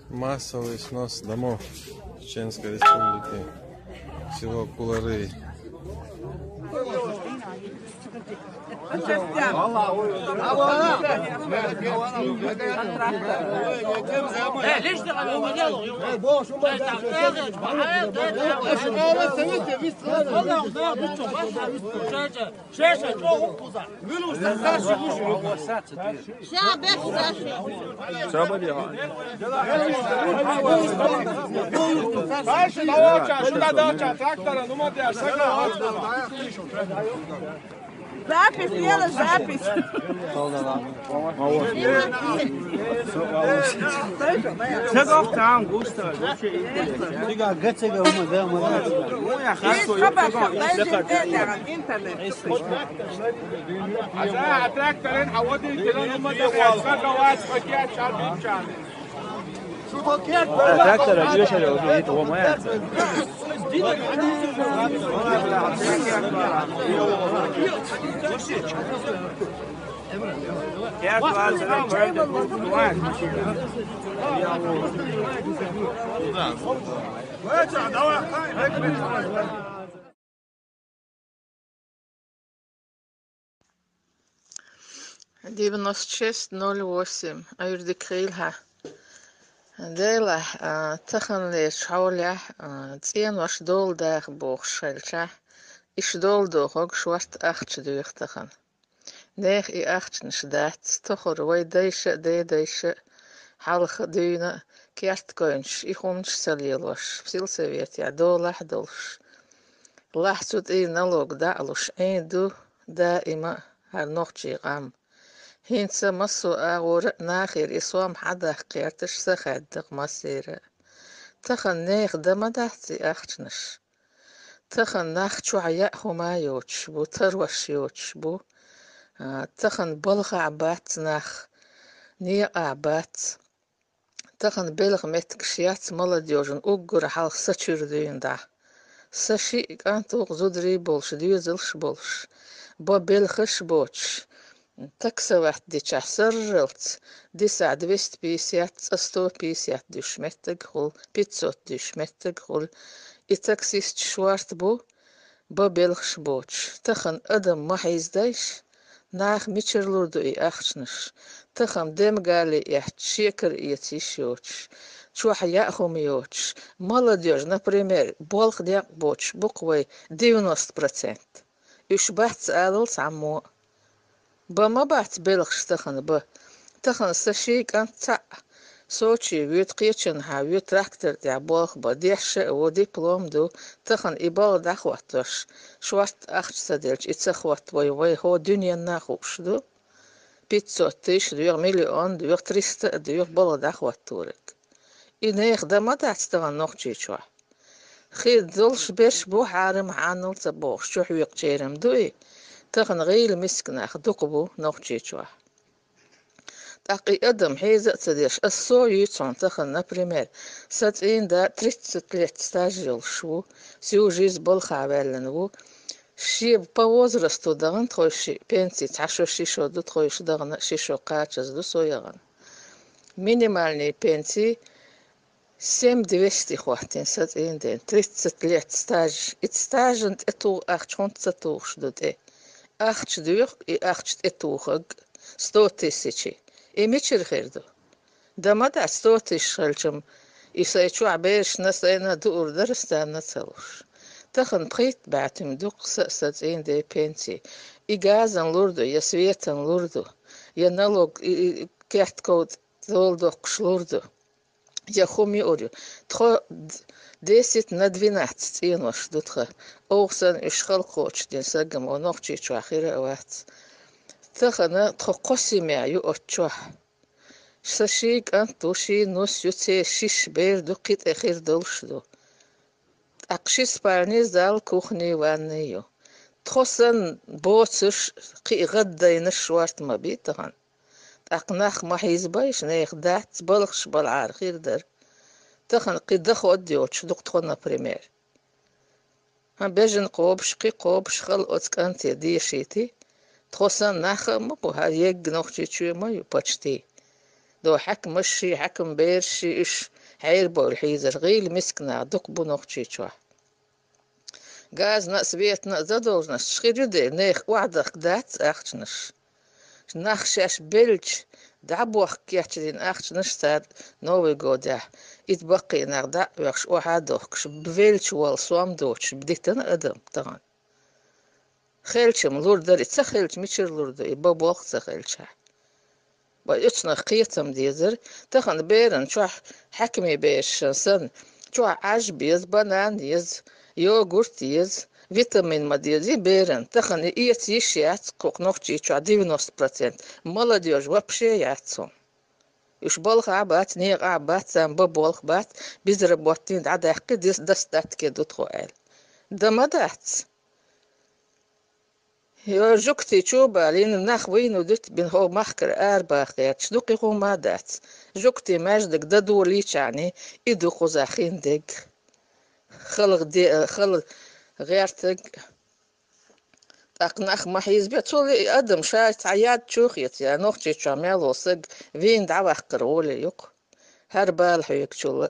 Массовый снос домов Чеченской Республики, село Кулары. Запись, сделай запись. Девяносто 9608 Аюрди Крильха Дела Таханлеш Хауля Циен ваш дол дах бог шельча Иш дол дохог шварт ахчдуих тахан Нех и ахчнш дат Тохор вай дайша дайша Халх дуина Кярт гоинш Ихунш салилош Псил совет я долах долш Лахсуд и налог дa'луш Эйду дائма Харнохчи гам هينسا مصو أغور ناخر إسوام حدا قيرتش سخدق مصير تخن نيخ دمدهتي أختنش تخن ناخشو عياء ما يوتش بو تروش يوتش بو تخن بلغ عبات ناخ نيا عبات تخن بلغ متكشيات ملديوجن أقر حالق سچور دين دا سشي كانتو زودري بولش ديوزلش بولش بو بلغش بوش такса вахт сержелц диса 250 150 дюшметтег хул 500 дюшметтег хул и таксист шварт бу белхш боч тахан адам махиздайш нах мичерлурду и ахшнш тахан демгали я чекер и тишоч чух яхум йоч молодежь например болх дяк боч буквой 90% иш бахц адл саму بما بات بلغش تخن سشيك أنت سوتشي ويت قيتشن ها ويت تراكتر تاع بوخ بديحش ودبلوم دو تخن إبال دخواتش شوات أخش سدلش إتسخوات وي هو دنيا ناخوش دو 500 دوغ مليون دوغ 300 دوغ بلا دخوات تورك إنيخ دما داتستغن نوخشي شوا خير دولش بيش بو حارم عانل تبوخ شو حويق جيرم دوي تخن غيل مسكنا خدقبو نوخشيشوا تاقي ادم حيزة تديش السو يتون تخن نبريمير ساتين دا 33 ستاجيل شو سيو جيز بالخابلنو شي بوزرستو دغن تخوشي بنتي تعشو شيشو دو تخوش دغن شيشو قاچز دو سويغن مينيمالني بنتي 7200 خواتين ساتين دين 33 ستاج اتستاجنت اتو اخشون تساتوش دو دي أخش دوخ إي أخش إتوخج 100,000 إي ميشر خيردو دا ما دا 100,000 خلشم يسايشو عبيش نسينا دور درستان نتسلوش تخن بخيت بعتم دوق ساتين دي بنتي إي غازن لوردو يا سويتن لوردو يا نالوغ كيحت كود دول دوقش لوردو يا خومي أوريو تخو 10 на 12 ينوش دوتخه أوغسن إشخال قوش دين ساقم ونوخشي شو أخيرا وات تخنا تخو قوسي معيو أتشوح ساشيك أنتو شي نوس يوتي شيش بير دو قيت أخير دولش دو أقشي سبارنيز دال كوخني وانيو تخوسن بوتش قي غدا ينشوارت ما بيتغن أقناخ ما حيزبايش نيخ دات بلغش بالعار خير در تخن قيدخ وديوتش دكتور بريمير هم بيجن قوبش قي قوبش خل أتكنتي دي شيتي تخصن نخمق وهايق نوختي شو ما يبتشتي دو حكم مشي حكم بيرشي إش حيربو الحيزر غيل مسكنا دقبو نوختي شو غاز ناس بيتنا زادوز ناس شخير دي نيخ وعدك دات أختنش نخشش بلج دعبوخ كيحتدين أختنش ساد نوي قوده يتبقي نغدا ويخش وحادوخش بفيلش والصوام دوتش بديتن أدم طبعا خيلشم لوردر تسخيلش ميشر لوردر يبابوخ تسخيلشها ويتنا قيتم ديزر تخن بيرن شو حكمي بيش سن شو عجبيز بنان يز يوغورت يز فيتامين ما ديزي بيرن تخن إيت يشيات كوك نوختي شو 90% молодежь вообще яцом يش بالخ عبات نيغ عبات سام ببولخ بات بيزربوتين عدا حقي دستات كده تخوال ده ما دات يا جوكتي تشوبا لين ناخ وين دت بين هو مخكر باخيات شدوقي هو ما دات جوكتي ماجدك ددو ليش يعني إدو خزاخين دق خلق دي خلق غيرتك أقناخ ما حيزبيت شولي أدم شايت عياد شوخيت يا نوختي شاميل وصق فين دعوة قرولي يق هربال حيك شولي